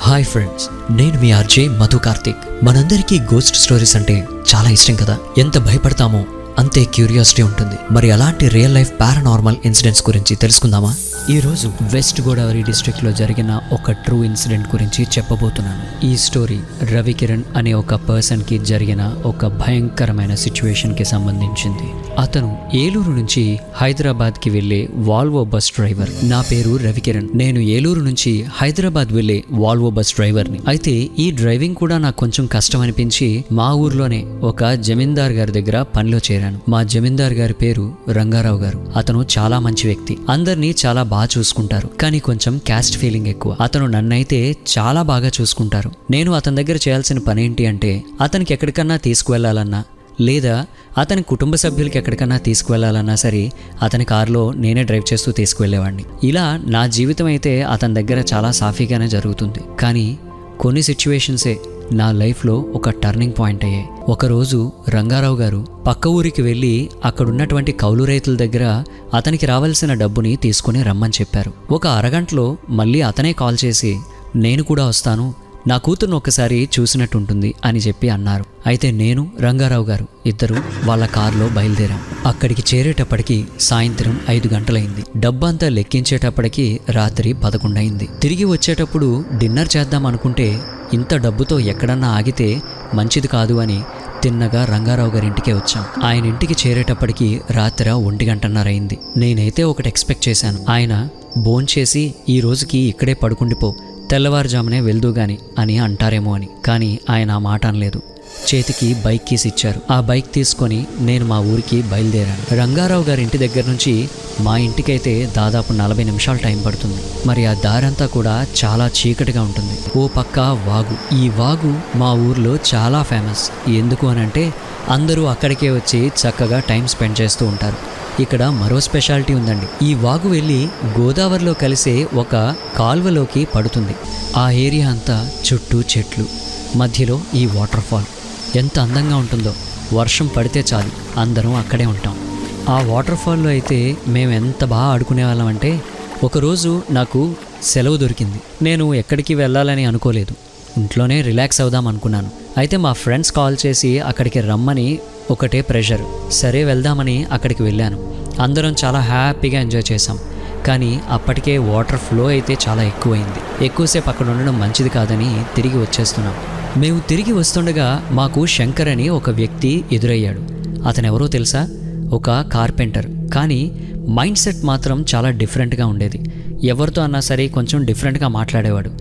Hi friends, నేను మీ RJ Madhu Karthik. మనందరికీ ghost stories అంటే చాలా ఇష్టం కదా. ఎంత భయపడతామో అంతే క్యూరియాసిటీ ఉంటుంది. మరి అలాంటి రియల్ లైఫ్ పారానార్మల్ ఇన్సిడెంట్స్ గురించి తెలుసుకుందామా? ఈరోజు వెస్ట్ గోదావరి డిస్ట్రిక్ట్లో జరిగిన ఒక ట్రూ ఇన్సిడెంట్ గురించి చెప్పబోతున్నాను. ఈ స్టోరీ రవికిరణ్ అనే ఒక పర్సన్కి జరిగిన ఒక భయంకరమైన సిచ్యువేషన్కి సంబంధించింది. అతను ఏలూరు నుంచి హైదరాబాద్కి వెళ్ళే వాల్వో బస్ డ్రైవర్. నా పేరు రవికిరణ్. నేను ఏలూరు నుంచి హైదరాబాద్ వెళ్ళే వాల్వో బస్ డ్రైవర్ని. అయితే ఈ డ్రైవింగ్ కూడా నాకు కొంచెం కష్టం అనిపించి మా ఊర్లోనే ఒక జమీందార్ గారి దగ్గర పనిలో చేరాను. మా జమీందార్ గారి పేరు రంగారావు గారు. అతను చాలా మంచి వ్యక్తి. అందరినీ చాలా బాగా చూసుకుంటారు. కానీ కొంచెం క్యాస్ట్ ఫీలింగ్ ఎక్కువ. అతను నన్నైతే చాలా బాగా చూసుకుంటారు. నేను అతని దగ్గర చేయాల్సిన పని ఏంటి అంటే, అతనికి ఎక్కడికన్నా తీసుకువెళ్లాలన్నా లేదా అతని కుటుంబ సభ్యులకి ఎక్కడికన్నా తీసుకువెళ్లాలన్నా సరే అతని కారులో నేనే డ్రైవ్ చేస్తూ తీసుకువెళ్ళేవాడిని. ఇలా నా జీవితం అయితే అతని దగ్గర చాలా సాఫీగానే జరుగుతుంది. కానీ కొన్ని సిచ్యువేషన్సే నా లైఫ్లో ఒక టర్నింగ్ పాయింట్ అయ్యాయి. ఒకరోజు రంగారావు గారు పక్క ఊరికి వెళ్ళి అక్కడున్నటువంటి కౌలు రైతుల దగ్గర అతనికి రావాల్సిన డబ్బుని తీసుకుని రమ్మని చెప్పారు. ఒక అరగంటలో మళ్ళీ అతనే కాల్ చేసి, నేను కూడా వస్తాను, నా కూతుర్ను ఒకసారి చూసినట్టుంటుంది అని చెప్పి అన్నారు. అయితే నేను రంగారావు గారు ఇద్దరు వాళ్ళ కారులో బయలుదేరాం. అక్కడికి చేరేటప్పటికి సాయంత్రం 5 గంటలైంది. డబ్బంతా లెక్కించేటప్పటికి రాత్రి 11 అయింది. తిరిగి వచ్చేటప్పుడు డిన్నర్ చేద్దాం అనుకుంటే ఇంత డబ్బుతో ఎక్కడన్నా ఆగితే మంచిది కాదు అని తిన్నగా రంగారావు గారి ఇంటికే వచ్చాం. ఆయన ఇంటికి చేరేటప్పటికి రాత్రి 1:30 అయింది. నేనైతే ఒకటి ఎక్స్పెక్ట్ చేశాను. ఆయన భోంచేసి ఈ రోజుకి ఇక్కడే పడుకుండిపో, తెల్లవారుజామునే వెళ్దు గాని అని అంటారేమో అని. కానీ ఆయన ఆ మాట అనలేదు. చేతికి బైక్ కీస్ ఇచ్చారు. ఆ బైక్ తీసుకొని నేను మా ఊరికి బయలుదేరాను. రంగారావు గారి ఇంటి దగ్గర నుంచి మా ఇంటికైతే దాదాపు 40 నిమిషాలు టైం పడుతుంది. మరి ఆ దారంతా కూడా చాలా చీకటిగా ఉంటుంది. ఓ పక్క వాగు. ఈ వాగు మా ఊర్లో చాలా ఫేమస్. ఎందుకు అనంటే అందరూ అక్కడికే వచ్చి చక్కగా టైం స్పెండ్ చేస్తూ ఉంటారు. ఇక్కడ మరో స్పెషాలిటీ ఉందండి. ఈ వాగు వెళ్ళి గోదావరిలో కలిసే ఒక కాల్వలోకి పడుతుంది. ఆ ఏరియా అంతా చుట్టూ చెట్లు, మధ్యలో ఈ వాటర్ ఫాల్ ఎంత అందంగా ఉంటుందో. వర్షం పడితే చాలు అందరం అక్కడే ఉంటాం. ఆ వాటర్ ఫాల్లో అయితే మేము ఎంత బాగా ఆడుకునే వాళ్ళం అంటే, ఒకరోజు నాకు సెలవు దొరికింది. నేను ఎక్కడికి వెళ్ళాలని అనుకోలేదు, ఇంట్లోనే రిలాక్స్ అవుదాం అనుకున్నాను. అయితే మా ఫ్రెండ్స్ కాల్ చేసి అక్కడికి రమ్మని ఒకటే ప్రెషర్. సరే వెళ్దామని అక్కడికి వెళ్ళాను. అందరం చాలా హ్యాపీగా ఎంజాయ్ చేసాం. కానీ అప్పటికే వాటర్ ఫ్లో అయితే చాలా ఎక్కువైంది. ఎక్కువసేపు అక్కడ ఉండడం మంచిది కాదని తిరిగి వచ్చేస్తున్నాం. మేము తిరిగి వస్తుండగా మాకు శంకర్ అని ఒక వ్యక్తి ఎదురయ్యాడు. అతను ఎవరో తెలుసా? ఒక కార్పెంటర్. కానీ మైండ్ సెట్ మాత్రం చాలా డిఫరెంట్గా ఉండేది. ఎవరితో అన్నా సరే కొంచెం డిఫరెంట్గా మాట్లాడేవాడు.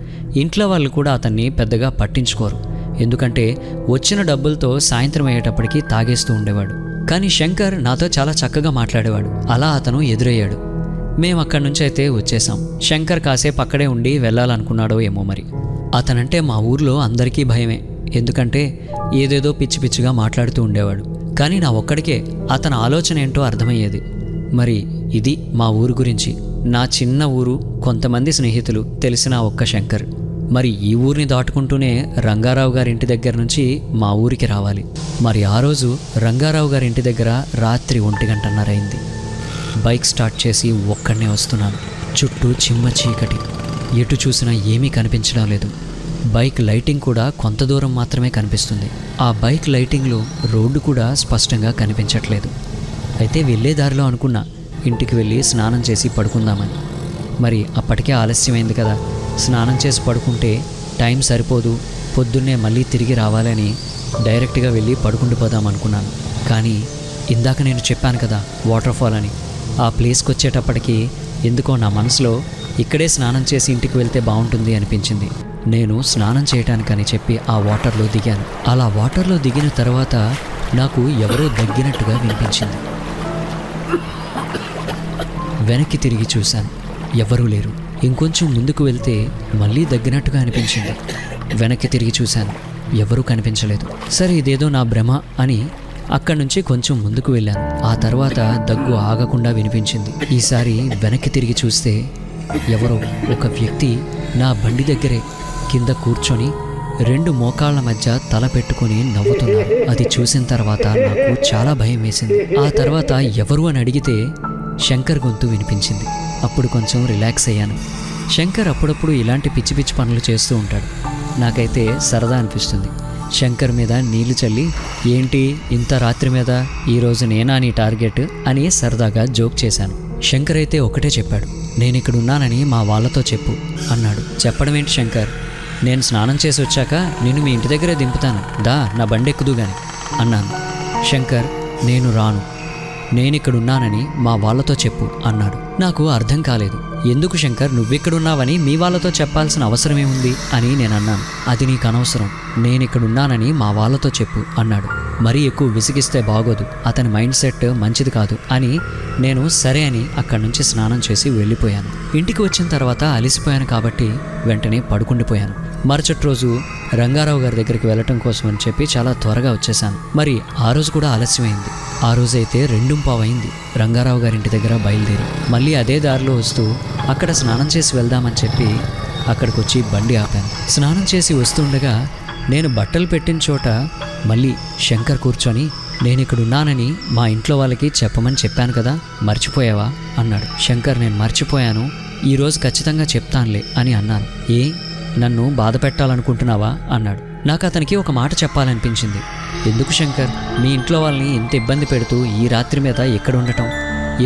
ఇంట్లో వాళ్ళు కూడా అతన్ని పెద్దగా పట్టించుకోరు. ఎందుకంటే వచ్చిన డబ్బులతో సాయంత్రం అయ్యేటప్పటికి తాగేస్తూ ఉండేవాడు. కానీ శంకర్ నాతో చాలా చక్కగా మాట్లాడేవాడు. అలా అతను ఎదురయ్యాడు. మేము అక్కడి నుంచి అయితే వచ్చేసాం. శంకర్ కాసేపు అక్కడే ఉండి వెళ్ళాలనుకున్నాడో ఏమో మరి. అతనంటే మా ఊర్లో అందరికీ భయమే. ఎందుకంటే ఏదేదో పిచ్చి పిచ్చిగా మాట్లాడుతూ ఉండేవాడు. కానీ నా ఒక్కడికే అతని ఆలోచన ఏంటో అర్థమయ్యేది. మరి ఇది మా ఊరు గురించి. నా చిన్న ఊరు, కొంతమంది స్నేహితులు, తెలిసిన ఒక్క శంకర్. మరి ఈ ఊరిని దాటుకుంటూనే రంగారావు గారి ఇంటి దగ్గర నుంచి మా ఊరికి రావాలి. మరి ఆ రోజు రంగారావు గారి ఇంటి దగ్గర రాత్రి 1:30 అయింది. బైక్ స్టార్ట్ చేసి ఒక్కడనే వస్తున్నాను. చుట్టూ చిమ్మ చీకటి, ఎటు చూసినా ఏమీ కనిపించడం లేదు. బైక్ లైటింగ్ కూడా కొంత దూరం మాత్రమే కనిపిస్తుంది. ఆ బైక్ లైటింగ్లో రోడ్డు కూడా స్పష్టంగా కనిపించట్లేదు. అయితే వెళ్ళే దారిలో అనుకున్నా ఇంటికి వెళ్ళి స్నానం చేసి పడుకుందామని. మరి అప్పటికే ఆలస్యమైంది కదా. స్నానం చేసి పడుకుంటే టైం సరిపోదు, పొద్దున్నే మళ్ళీ తిరిగి రావాలని డైరెక్ట్గా వెళ్ళి పడుకుండిపోదాం అనుకున్నాను. కానీ ఇందాక నేను చెప్పాను కదా వాటర్ ఫాల్ అని, ఆ ప్లేస్కి వచ్చేటప్పటికి ఎందుకో నా మనసులో ఇక్కడే స్నానం చేసి ఇంటికి వెళ్తే బాగుంటుంది అనిపించింది. నేను స్నానం చేయటానికని చెప్పి ఆ వాటర్లో దిగాను. అలా వాటర్లో దిగిన తర్వాత నాకు ఎవరో దగ్గినట్టుగా వినిపించింది. వెనక్కి తిరిగి చూశాను, ఎవరూ లేరు. ఇంకొంచెం ముందుకు వెళ్తే మళ్ళీ దగ్గినట్టుగా అనిపించింది. వెనక్కి తిరిగి చూశాను, ఎవరూ కనిపించలేదు. సరే ఇదేదో నా భ్రమ అని అక్కడి నుంచి కొంచెం ముందుకు వెళ్ళాను. ఆ తర్వాత దగ్గు ఆగకుండా వినిపించింది. ఈసారి వెనక్కి తిరిగి చూస్తే ఎవరో ఒక వ్యక్తి నా బండి దగ్గరే కింద కూర్చొని 2 మోకాళ్ళ మధ్య తల పెట్టుకుని నవ్వుతున్నారు. అది చూసిన తర్వాత నాకు చాలా భయం వేసింది. ఆ తర్వాత ఎవరు అని అడిగితే శంకర్ గొంతు వినిపించింది. అప్పుడు కొంచెం రిలాక్స్ అయ్యాను. శంకర్ అప్పుడప్పుడు ఇలాంటి పిచ్చి పిచ్చి పనులు చేస్తూ ఉంటాడు. నాకైతే సరదా అనిపిస్తుంది. శంకర్ మీద నీళ్లు చల్లి, ఏంటి ఇంత రాత్రి మీద ఈరోజు నేనా నీ టార్గెట్ అని సరదాగా జోక్ చేశాను. శంకర్ అయితే ఒకటే చెప్పాడు, నేనిక్కడున్నానని మా వాళ్ళతో చెప్పు అన్నాడు. చెప్పడం ఏంటి శంకర్, నేను స్నానం చేసి వచ్చాక నిన్ను మీ ఇంటి దగ్గరే దింపుతాను, దా నా బండి ఎక్కుదు గాని అన్నాను. శంకర్, నేను రాను, నేనిక్కడున్నానని మా వాళ్ళతో చెప్పు అన్నాడు. నాకు అర్థం కాలేదు. ఎందుకు శంకర్, నువ్విక్కడున్నావని మీ వాళ్ళతో చెప్పాల్సిన అవసరమేముంది అని నేను అన్నాను. అది నీకు అనవసరం, నేనిక్కడున్నానని మా వాళ్ళతో చెప్పు అన్నాడు. మరీ ఎక్కువ విసిగిస్తే బాగోదు, అతని మైండ్ సెట్ మంచిది కాదు అని నేను సరే అని అక్కడి నుంచి స్నానం చేసి వెళ్ళిపోయాను. ఇంటికి వచ్చిన తర్వాత అలిసిపోయాను కాబట్టి వెంటనే పడుకుండిపోయాను. మరుసటి రోజు రంగారావు గారి దగ్గరికి వెళ్ళటం కోసం అని చెప్పి చాలా త్వరగా వచ్చేసాను. మరి ఆ రోజు కూడా ఆలస్యమైంది. ఆ రోజైతే 2:15 అయింది రంగారావు గారి ఇంటి దగ్గర బయలుదేరి. మళ్ళీ అదే దారిలో వస్తూ అక్కడ స్నానం చేసి వెళ్దామని చెప్పి అక్కడికి వచ్చి బండి ఆపాను. స్నానం చేసి వస్తుండగా నేను బట్టలు పెట్టిన చోట మళ్ళీ శంకర్ కూర్చొని, నేనిక్కడున్నానని మా ఇంట్లో వాళ్ళకి చెప్పమని చెప్పాను కదా, మర్చిపోయావా అన్నాడు. శంకర్, నేను మర్చిపోయాను, ఈరోజు ఖచ్చితంగా చెప్తానులే అని అన్నాను. ఏ, నన్ను బాధ పెట్టాలనుకుంటున్నావా అన్నాడు. నాకు అతనికి ఒక మాట చెప్పాలనిపించింది. ఎందుకు శంకర్, మీ ఇంట్లో వాళ్ళని ఇంత ఇబ్బంది పెడుతూ ఈ రాత్రి మీద ఎక్కడ ఉండటం,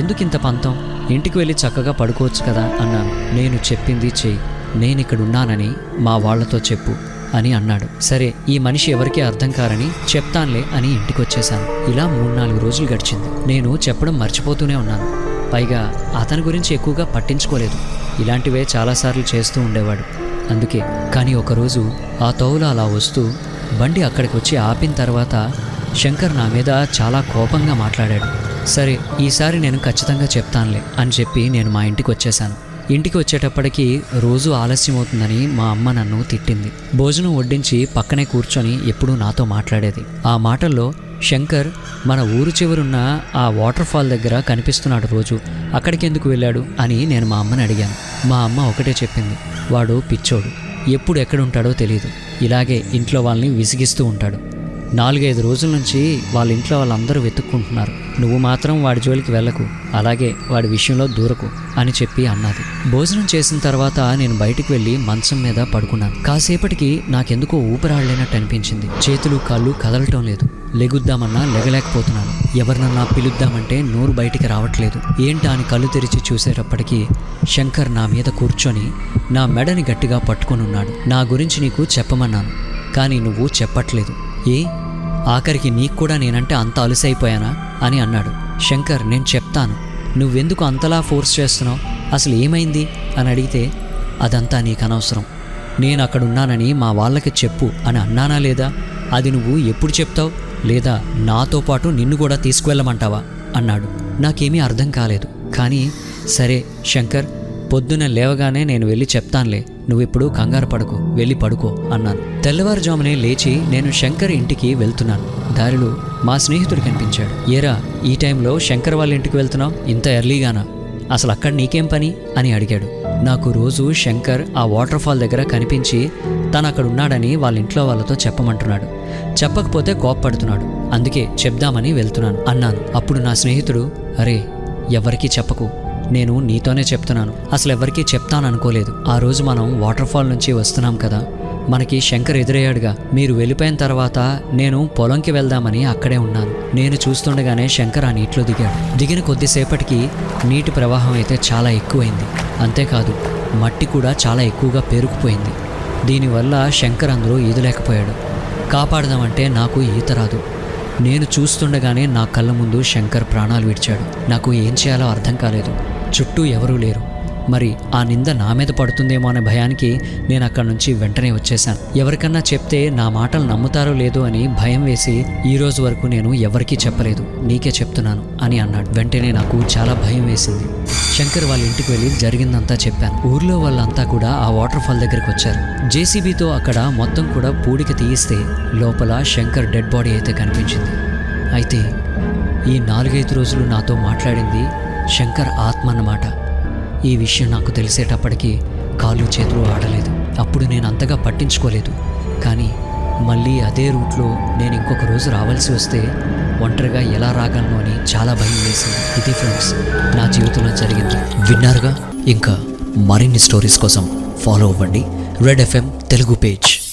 ఎందుకు ఇంత పంతం, ఇంటికి వెళ్ళి చక్కగా పడుకోవచ్చు కదా అన్నాను. నేను చెప్పింది చెయ్యి, నేనిక్కడున్నానని మా వాళ్లతో చెప్పు అని అన్నాడు. సరే, ఈ మనిషి ఎవరికీ అర్థం కారని చెప్తానులే అని ఇంటికి వచ్చేశాను. ఇలా 3-4 రోజులు గడిచింది. నేను చెప్పడం మర్చిపోతూనే ఉన్నాను. పైగా అతని గురించి ఎక్కువగా పట్టించుకోలేదు. ఇలాంటివే చాలాసార్లు చేస్తూ ఉండేవాడు అందుకే. కానీ ఒకరోజు ఆ తోవులో అలా వస్తూ బండి అక్కడికి వచ్చి ఆపిన తర్వాత శంకర్ నా మీద చాలా కోపంగా మాట్లాడాడు. సరే, ఈసారి నేను ఖచ్చితంగా చెప్తానులే అని చెప్పి నేను మా ఇంటికి వచ్చేశాను. ఇంటికి వచ్చేటప్పటికి రోజు ఆలస్యం అవుతుందని మా అమ్మ నన్ను తిట్టింది. భోజనం వడ్డించి పక్కనే కూర్చొని ఎప్పుడూ నాతో మాట్లాడేది. ఆ మాటల్లో శంకర్ మన ఊరు చివరున్న ఆ వాటర్ ఫాల్ దగ్గర కనిపిస్తున్నాడు రోజు, అక్కడికి ఎందుకు వెళ్ళాడు అని నేను మా అమ్మని అడిగాను. మా అమ్మ ఒకటే చెప్పింది, వాడు పిచ్చోడు, ఎప్పుడు ఎక్కడుంటాడో తెలియదు, ఇలాగే ఇంట్లో వాళ్ళని విసిగిస్తూ ఉంటాడు. 4-5 రోజుల నుంచి వాళ్ళ ఇంట్లో వాళ్ళందరూ వెతుక్కుంటున్నారు, నువ్వు మాత్రం వాడి జోలికి వెళ్ళకు, అలాగే వాడి విషయంలో దూరకు అని చెప్పి అన్నది. భోజనం చేసిన తర్వాత నేను బయటికి వెళ్ళి మంచం మీద పడుకున్నాను. కాసేపటికి నాకెందుకో ఊపిరాడలేనట్టు అనిపించింది. చేతులు కాళ్ళు కదలటం లేదు. లెగుద్దామన్నా లెగలేకపోతున్నాను. ఎవరినన్నా పిలుద్దామంటే నోరు బయటికి రావట్లేదు. ఏంటా అని కళ్ళు తెరిచి చూసేటప్పటికీ శంకర్ నా మీద కూర్చొని నా మెడని గట్టిగా పట్టుకొని ఉన్నాడు. నా గురించి నీకు చెప్పమన్నాను, కానీ నువ్వు చెప్పట్లేదు. ఏ, ఆఖరికి నీకు కూడా నేనంటే అంత అలసైపోయానా అని అన్నాడు. శంకర్, నేను చెప్తాను, నువ్వెందుకు అంతలా ఫోర్స్ చేస్తున్నావు, అసలు ఏమైంది అని అడిగితే, అదంతా నీకు అనవసరం, నేను అక్కడున్నానని మా వాళ్ళకి చెప్పు అని అన్నానా లేదా, అది నువ్వు ఎప్పుడు చెప్తావు, లేదా నాతో పాటు నిన్ను కూడా తీసుకువెళ్ళమంటావా అన్నాడు. నాకేమీ అర్థం కాలేదు. కానీ సరే శంకర్, పొద్దున్న లేవగానే నేను వెళ్ళి చెప్తానులే, నువ్విప్పుడు కంగారు పడకు, వెళ్ళి పడుకో అన్నాను. తెల్లవారుజామునే లేచి నేను శంకర్ ఇంటికి వెళ్తున్నాను. దారిలో మా స్నేహితుడు కనిపించాడు. ఏరా, ఈ టైంలో శంకర్ వాళ్ళ ఇంటికి వెళ్తున్నావు, ఇంత ఎర్లీగానా, అసలు అక్కడ నీకేం పని అని అడిగాడు. నాకు రోజు శంకర్ ఆ వాటర్ ఫాల్ దగ్గర కనిపించి తను అక్కడ ఉన్నాడని వాళ్ళ ఇంట్లో వాళ్ళతో చెప్పమంటున్నాడు, చెప్పకపోతే కోప్పడుతున్నాడు, అందుకే చెప్దామని వెళ్తున్నాను అన్నాను. అప్పుడు నా స్నేహితుడు, అరే ఎవరికీ చెప్పకు, నేను నీతోనే చెప్తున్నాను, అసలు ఎవరికీ చెప్తాననుకోలేదు. ఆ రోజు మనం వాటర్ ఫాల్ నుంచి వస్తున్నాం కదా, మనకి శంకర్ ఎదురయ్యాడుగా, మీరు వెళ్ళిపోయిన తర్వాత నేను పొలంకి వెళ్దామని అక్కడే ఉన్నాను. నేను చూస్తుండగానే శంకర్ ఆ నీటిలో దిగాడు. దిగిన కొద్దిసేపటికి నీటి ప్రవాహం అయితే చాలా ఎక్కువైంది. అంతేకాదు మట్టి కూడా చాలా ఎక్కువగా పేరుకుపోయింది. దీనివల్ల శంకర్ అందులో ఈదలేకపోయాడు. కాపాడదామంటే నాకు ఈత రాదు. నేను చూస్తుండగానే నా కళ్ళ ముందు శంకర్ ప్రాణాలు విడిచాడు. నాకు ఏం చేయాలో అర్థం కాలేదు. చుట్టూ ఎవరూ లేరు. మరి ఆ నింద నా మీద పడుతుందేమో అనే భయానికి నేను అక్కడి నుంచి వెంటనే వచ్చేశాను. ఎవరికన్నా చెప్తే నా మాటలు నమ్ముతారో లేదో అని భయం వేసి ఈ రోజు వరకు నేను ఎవరికీ చెప్పలేదు, నీకే చెప్తున్నాను అని అన్నాడు. వెంటనే నాకు చాలా భయం వేసింది. శంకర్ వాళ్ళ ఇంటికి వెళ్ళి జరిగిందంతా చెప్పాను. ఊర్లో వాళ్ళంతా కూడా ఆ వాటర్ ఫాల్ దగ్గరికి వచ్చారు. జేసీబీతో అక్కడ మొత్తం కూడా పూడిక తీయిస్తే లోపల శంకర్ డెడ్ బాడీ అయితే కనిపించింది. అయితే ఈ 4-5 రోజులు నాతో మాట్లాడింది శంకర్ ఆత్మ అన్నమాట. ఈ విషయం నాకు తెలిసేటప్పటికీ కాళ్ళు చేతులు ఆడలేదు. అప్పుడు నేను అంతగా పట్టించుకోలేదు. కానీ మళ్ళీ అదే రూట్లో నేను ఇంకొక రోజు రావాల్సి వస్తే ఒంటరిగా ఎలా రాగలను అని చాలా భయం వేసింది. ఇది ఫ్రెండ్స్, నా జీవితంలో జరిగింది. విన్నారుగా, ఇంకా మరిన్ని స్టోరీస్ కోసం ఫాలో అవ్వండి రెడ్ ఎఫ్ఎం తెలుగు పేజ్.